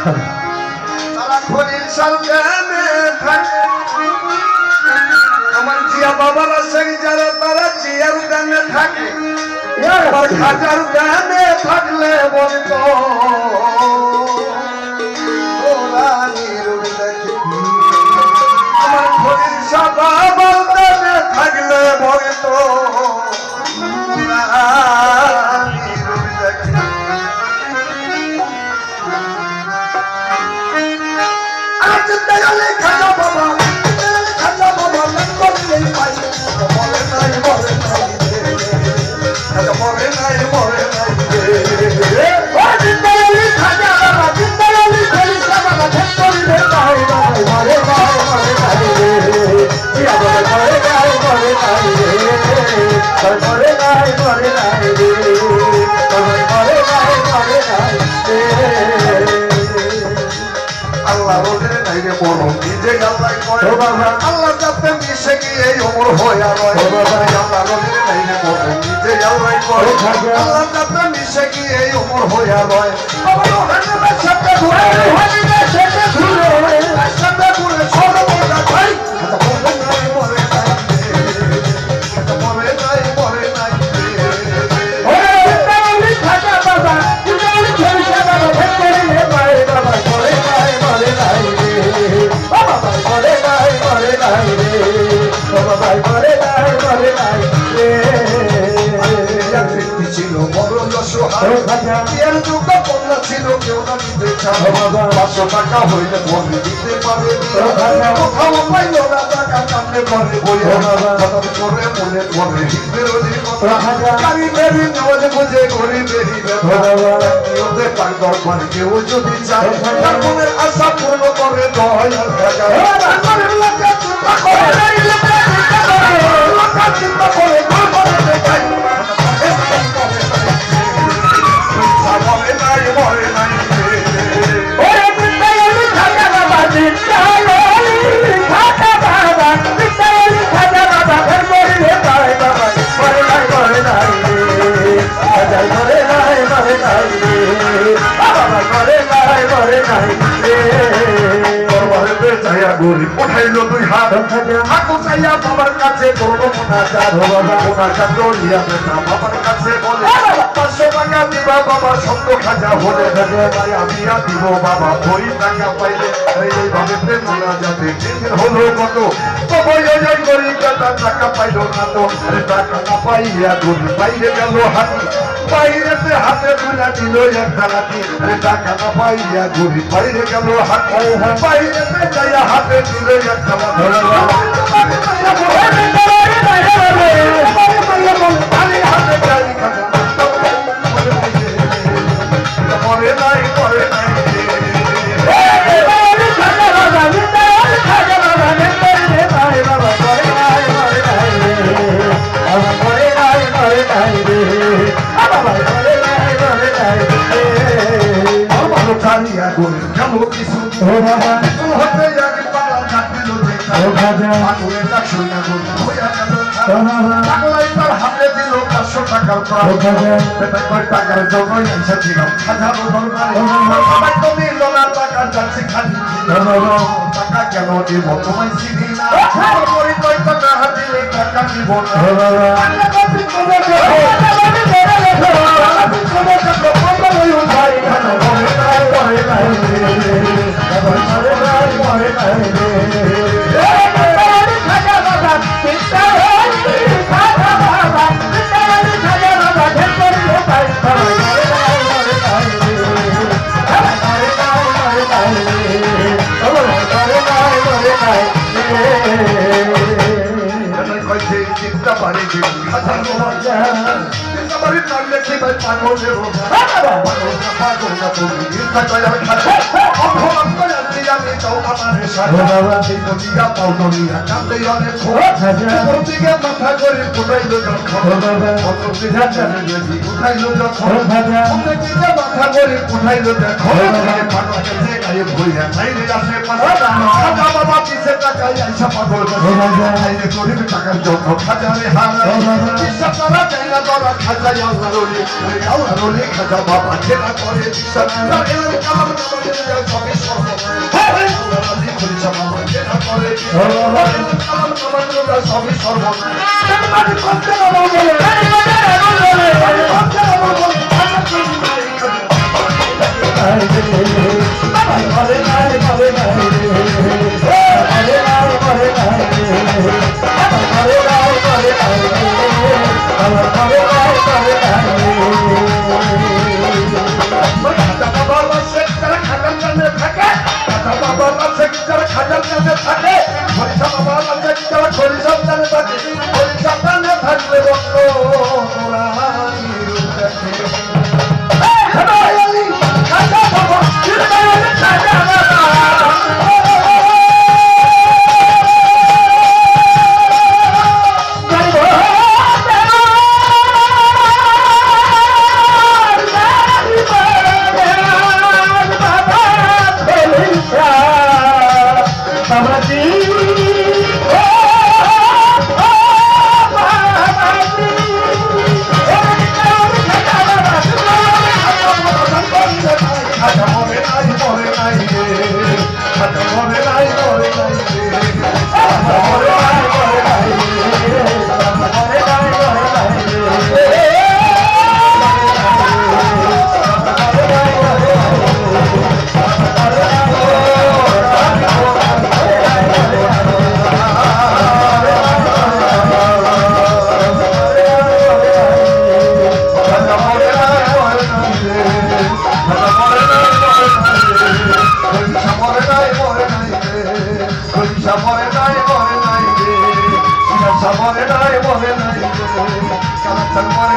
তারা খনির সামনে থাকে আমার জিয়া বাবারা সেই যারা তারা জিয়ার গানে থাকে আর খাজার গানে থাকলে বলতো আমার খনির সাদা বাগানে থাকলে বলতো আল্লাহ যাতে মিশে গিয়ে অমর হইয়া রয় আল্লাহ যাতে মিশে গিয়ে অমর হইয়া রয় ছিল বড় ছিল কেউ না দিতে চায় 500 টাকা হইলে বলে দিতে পারে কোথাও পাইল না টাকা কামড়ে করে বইয়া হঠাৎ করে মনে করে বিরোধী গাড়ি বেরি নজ বুঝে গরিবেরই ব্যথা পার দরবার কেউ যদি চায় তার মনের আশা পূর্ণ করে 10,000 টাকা চিন্তা করে উঠাইল 2 হাত ঠাকুর চাইয়া বাবার কাছে করলো বাবার কাছে বলে 500 টাকা দিবা বাবা শব্দ খাজা হলে আমি দিব বাবা ওই টাকা পাইলে এইভাবে প্রেমনা যাতে হলো কত গরিব টাকা পাইল না তো টাকা না পাইয়া গরিব বাইরে গেল হাতি বাইরেতে হাতে তুলে দিল একটা লাঠি টাকা না পাইয়া গরিব বাইরে গেল হাতি বাইরেতে যাইয়া হাতে দিল একটা পরে নাই পরে নাই কিছু হতে যাকে পালা থাকল তার হাতে দিল 500 টাকার টাকার জন্যই এসেছিলাম সবাই তো নিল না টাকা যাচ্ছে খালি টাকা কেন দিব তোমায় চিনি না পরিচয় টাকা দিলে টাকা দিব চিন্তা পারি মাথা করে ফুটাইল মাথা করে ফুটাইল গায়ে ভইয়া বাবা পিছে টাকায় আইসা পাগল গরিব টাকার জন্য খাজারে হারা চাই না তোরা খাজাই আল্লাহ রলি খাজা বাবা খেলা করে সবই সর্বনাশ মরে নাই